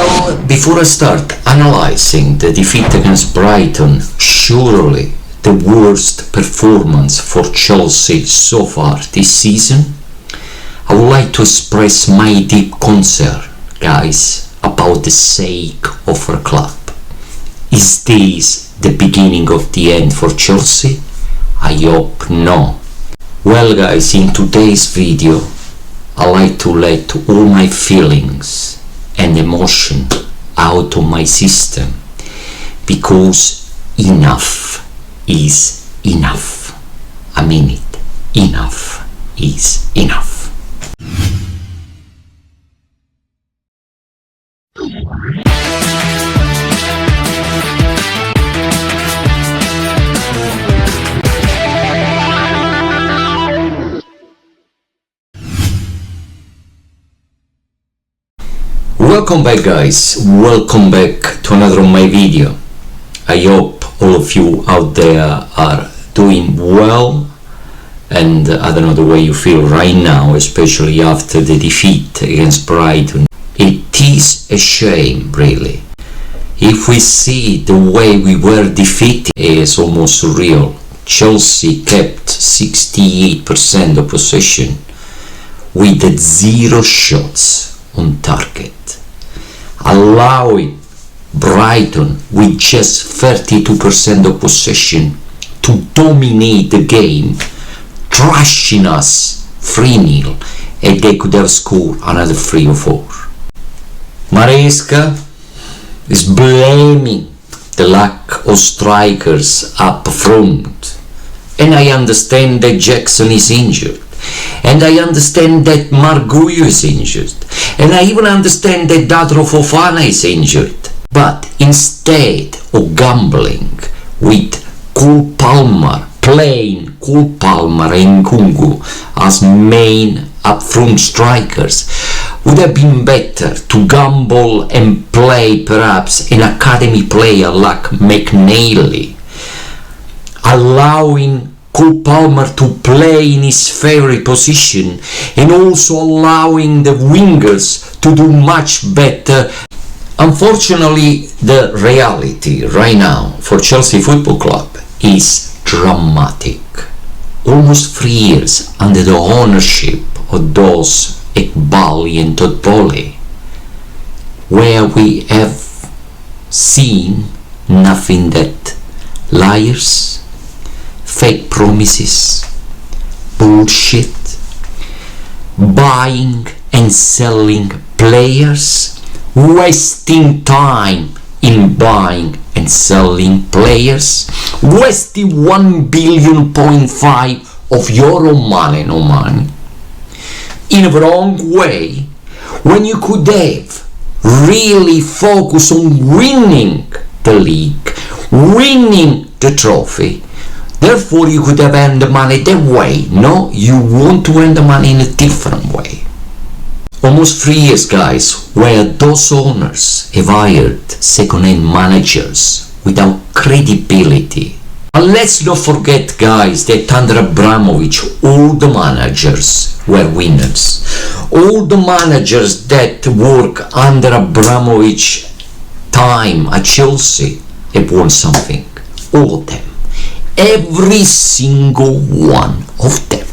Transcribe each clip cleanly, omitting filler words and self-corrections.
Well, before I start analysing the defeat against Brighton, surely the worst performance for Chelsea so far this season, I would like to express my deep concern, guys, about the sake of our club. Is this the beginning of the end for Chelsea? I hope no. Well, guys, in today's video, I like to let all my feelings and emotion out of my system, because enough is enough. I mean it. Enough is enough. Welcome back, guys, welcome back to another of my video. I hope all of you out there are doing well, and I don't know the way you feel right now, especially after the defeat against Brighton. It is a shame, really. If we see the way we were defeated, it's almost surreal. Chelsea kept 68% of possession with 0 shots on target, allowing Brighton with just 32% of possession to dominate the game, trashing us 3-0, and they could have scored another 3 or 4. Maresca is blaming the lack of strikers up front, and I understand that Jackson is injured, and I understand that Marguyo is injured, and I even understand that Datro Fofana is injured. But instead of gambling with Cole Palmer, playing Cole Palmer and Nkunku as main up-front strikers, would have been better to gamble and play perhaps an academy player like McNeely, allowing Cole Palmer to play in his favorite position, and also allowing the wingers to do much better. Unfortunately, the reality right now for Chelsea Football Club is dramatic. Almost 3 years under the ownership of those Ekbali and Todd Boehly, where we have seen nothing but liars, fake promises, bullshit, buying and selling players, wasting time in buying and selling players, wasting 1.5 billion of your own money, no money, in a wrong way, when you could have really focused on winning the league, winning the trophy. Therefore, you could have earned the money that way. No, you want to earn the money in a different way. Almost 3 years, guys, where those owners have hired second-hand managers without credibility. And let's not forget, guys, that under Abramovich, all the managers were winners. All the managers that work under Abramovich time at Chelsea have won something. All of them. Every single one of them.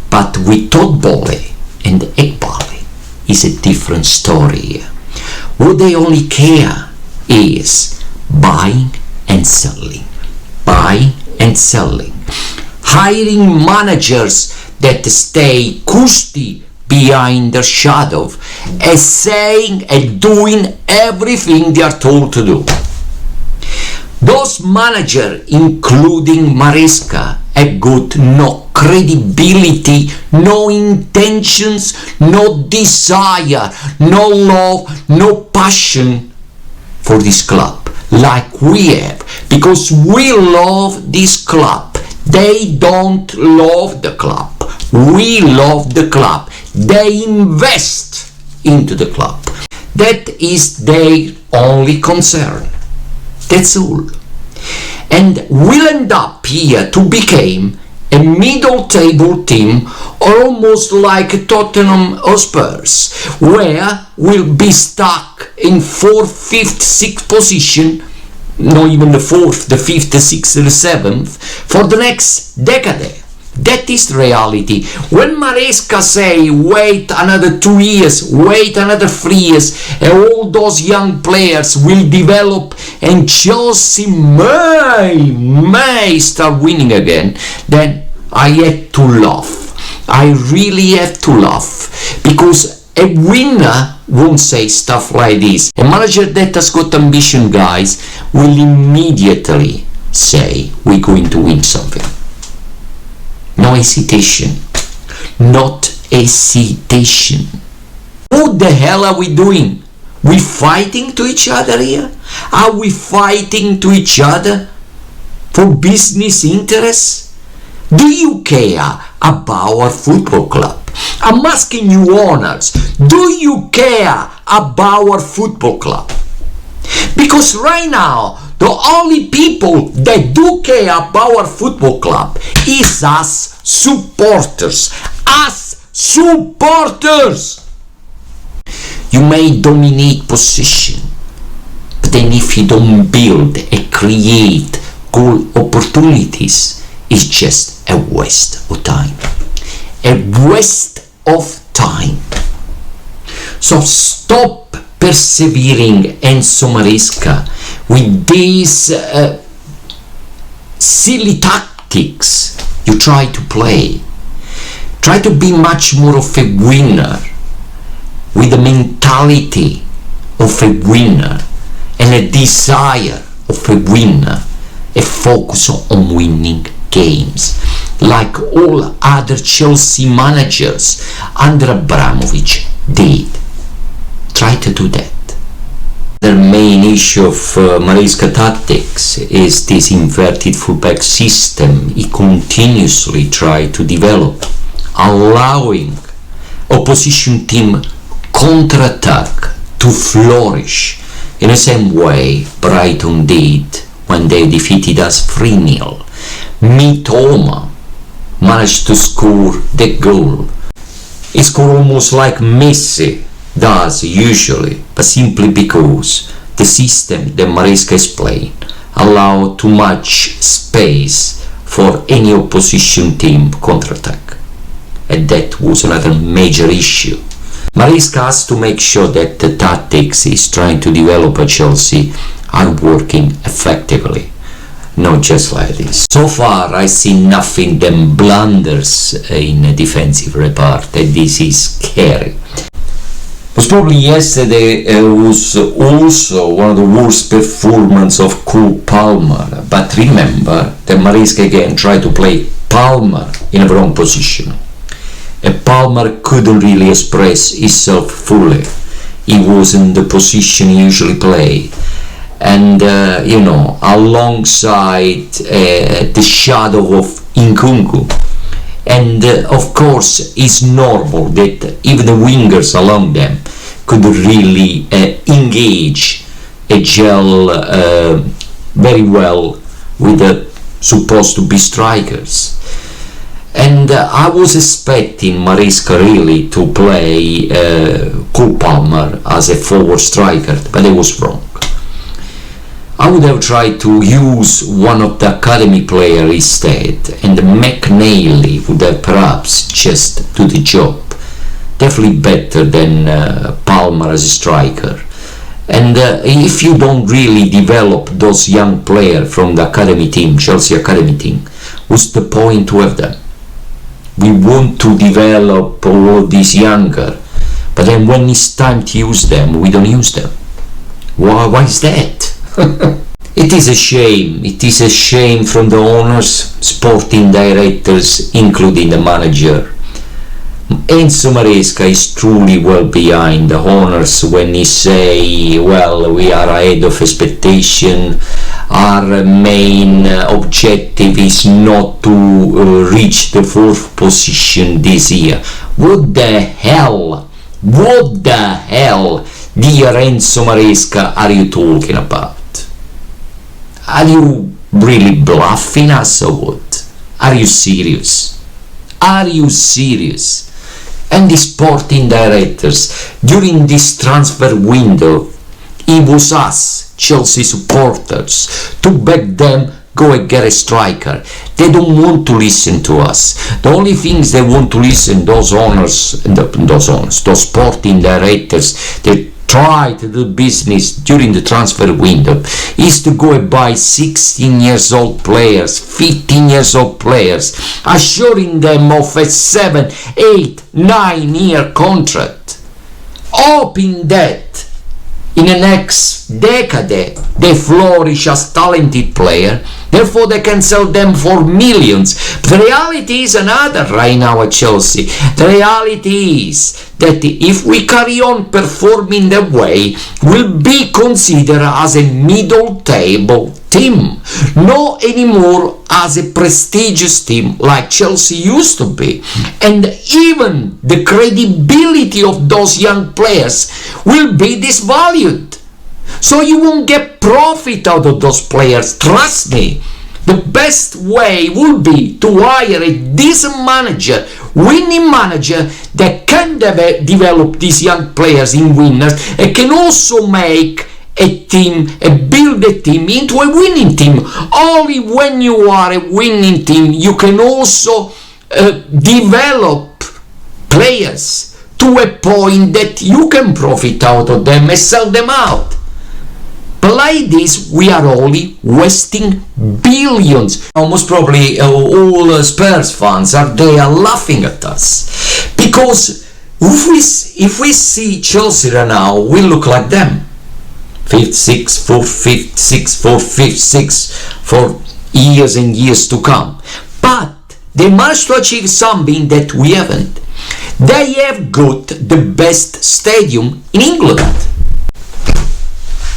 But with Todd Boehly and Ekbali is a different story. What they only care is buying and selling. Buying and selling. Hiring managers that stay cushy behind their shadow and saying and doing everything they are told to do. Those managers, including Maresca, have got no credibility, no intentions, no desire, no love, no passion for this club, like we have, because we love this club. They don't love the club. We love the club. They invest into the club. That is their only concern. That's all. And we'll end up here to become a middle table team, almost like Tottenham Hotspurs, where we'll be stuck in 4th, 5th, 6th position, not even the 4th, the 5th, the 6th, the 7th, for the next decade. That is the reality. When Maresca say wait another 2 years, wait another 3 years, and all those young players will develop and Chelsea may start winning again, then I have to laugh. I really have to laugh, because a winner won't say stuff like this. A manager that has got ambition, guys, will immediately say we're going to win something. No hesitation. Not hesitation. What the hell are we doing? We fighting to each other here? Are we fighting to each other for business interests? Do you care about our football club? I'm asking you, owners, do you care about our football club? Because right now, the only people that do care about our football club is us supporters. Us supporters! You may dominate position, but then if you don't build and create goal opportunities, it's just a waste of time. A waste of time. So stop persevering, Enzo Maresca, with these silly tactics you try to play. Try to be much more of a winner, with the mentality of a winner and a desire of a winner, a focus on winning games, like all other Chelsea managers under Abramovich did. Try to do that. The main issue of Maresca tactics is this inverted fullback system he continuously tried to develop, allowing opposition team counter-attack to flourish in the same way Brighton did when they defeated us 3-0. Mitoma managed to score the goal. He scored almost like Messi does usually, but simply because the system that Maresca is playing allows too much space for any opposition team counter-attack. And that was another major issue. Maresca has to make sure that the tactics he's trying to develop at Chelsea are working effectively, not just like this. So far I see nothing than blunders in a defensive repart, and this is scary. Most probably yesterday was also one of the worst performances of Cole Palmer, but remember that Maresca again tried to play Palmer in a wrong position. And Palmer couldn't really express himself fully. He wasn't the position he usually played. And alongside the shadow of incompetent. And of course it's normal that even the wingers along them could really engage a gel very well with the supposed to be strikers. And I was expecting Maresca really to play Cole Palmer as a forward striker, but I was wrong. I would have tried to use one of the academy players instead, and McNeely would have perhaps just do the job. Definitely better than Palmer as a striker. And if you don't really develop those young players from the academy team, Chelsea academy team, what's the point to have them? We want to develop all these younger, but then when it's time to use them, we don't use them. Why is that? It is a shame. It is a shame from the owners, sporting directors, including the manager. Enzo Maresca is truly well behind the owners when he say, well, we are ahead of expectation, our main objective is not to reach the 4th position this year. What the hell, dear Enzo Maresca, are you talking about? Are you really bluffing us or what? Are you serious? Are you serious? And the sporting directors, during this transfer window, it was us, Chelsea supporters, to back them, go and get a striker. They don't want to listen to us. The only things they want to listen, those sporting directors, they try to do business during the transfer window, is to go and buy 16 years old players, 15 years old players, assuring them of a 7, 8, 9 year contract, hoping that in the next decade they flourish as talented player, therefore they can sell them for millions. But the reality is another right now at Chelsea. The reality is that if we carry on performing that way, we'll be considered as a middle table team, not anymore as a prestigious team like Chelsea used to be. And even the credibility of those young players will be disvalued. So you won't get profit out of those players, trust me. The best way would be to hire a decent manager, winning manager, that can develop these young players in winners and can also make a team, build a team into a winning team. Only when you are a winning team you can also develop players to a point that you can profit out of them and sell them out. But like this, we are only wasting billions. Most probably all Spurs fans are there laughing at us, because if we see Chelsea right now, we look like them. 5th, 6th, 4th, 5th, 6th, 4th, 5th, 6th for years and years to come. But they managed to achieve something that we haven't. They have got the best stadium in England.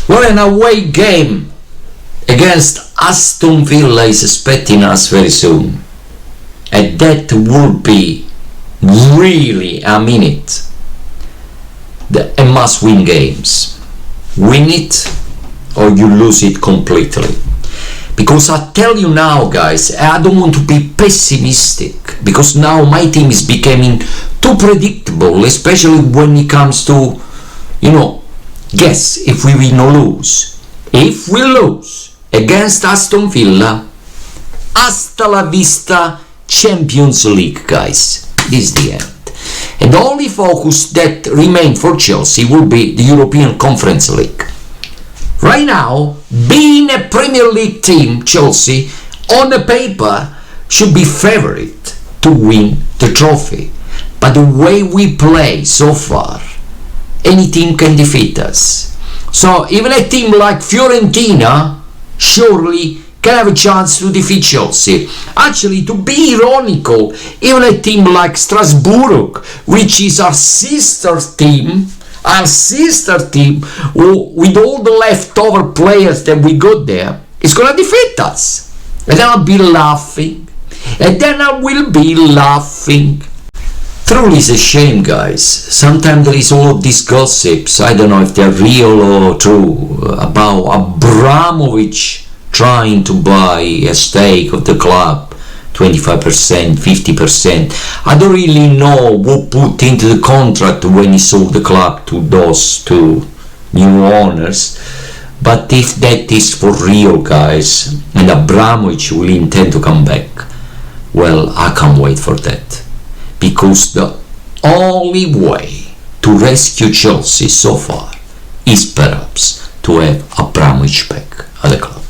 Well, an away game against Aston Villa is expecting us very soon. And that will be really, I mean it, a must-win games. Win it or you lose it completely. Because I tell you now, guys, I don't want to be pessimistic, because now my team is becoming too predictable, especially when it comes to, guess if we win or lose. If we lose against Aston Villa, hasta la vista, Champions League, guys. This is the end. And the only focus that remains for Chelsea will be the European Conference League. Right now, being a Premier League team, Chelsea, on the paper, should be favourite to win the trophy. But the way we play so far, any team can defeat us. So even a team like Fiorentina surely can have a chance to defeat Chelsea. Actually, to be ironical, even a team like Strasbourg, which is our sister team, who, with all the leftover players that we got there, is gonna defeat us. And then I'll be laughing. And then I will be laughing. Truly is a shame, guys. Sometimes there is all of these gossips, I don't know if they're real or true, about Abramovich trying to buy a stake of the club, 25%, 50%. I don't really know what put into the contract when he sold the club to those two new owners. But if that is for real, guys, and Abramovich will intend to come back, well, I can't wait for that. Because the only way to rescue Chelsea so far is perhaps to have Abramovich back at the club.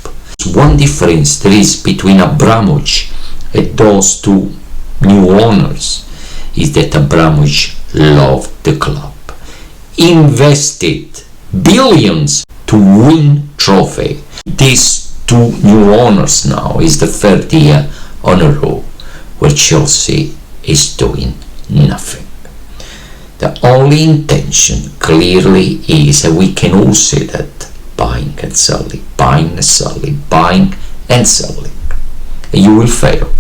One difference there is between Abramovich and those two new owners is that Abramovich loved the club, invested billions to win trophy. These two new owners now is the third year on a row where Chelsea is doing nothing. The only intention clearly is, and we can all see that, buying and selling, buying and selling, buying and selling. And you will fail.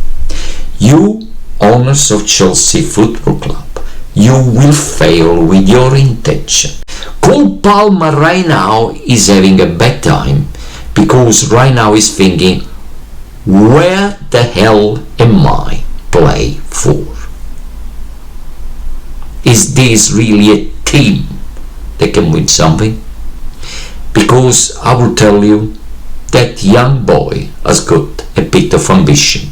You, owners of Chelsea Football Club, you will fail with your intention. Cole Palmer right now is having a bad time, because right now he's thinking, where the hell am am I play for? Is this really a team that can win something? Because I will tell you, that young boy has got a bit of ambition.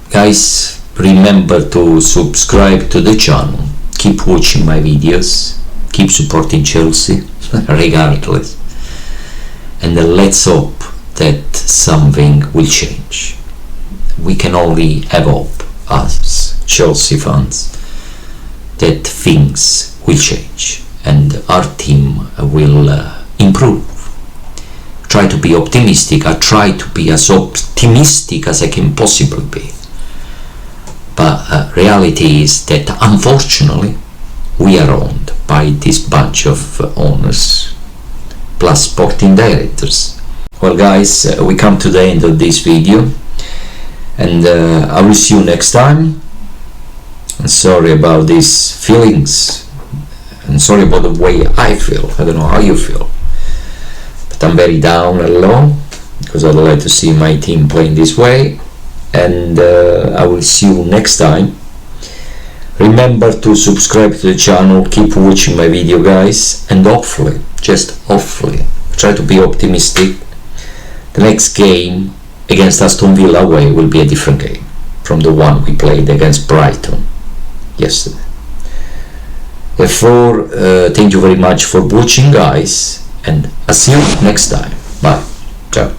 Guys, remember to subscribe to the channel, keep watching my videos, keep supporting Chelsea, regardless, and let's hope that something will change. We can only have hope as Chelsea fans that things will change and our team will improve. Try to be optimistic. I try to be as optimistic as I can possibly be, but reality is that unfortunately we are owned by this bunch of owners plus sporting directors. Well guys, we come to the end of this video, and I will see you next time. I'm sorry about these feelings, and sorry about the way I feel. I don't know how you feel, but I'm very down and low because I'd like to see my team playing this way, and I will see you next time. Remember to subscribe to the channel, keep watching my video guys, and hopefully, just hopefully, try to be optimistic. The next game against Aston Villa away will be a different game from the one we played against Brighton yesterday. Therefore, thank you very much for watching guys, and I'll see you next time. Bye. Ciao.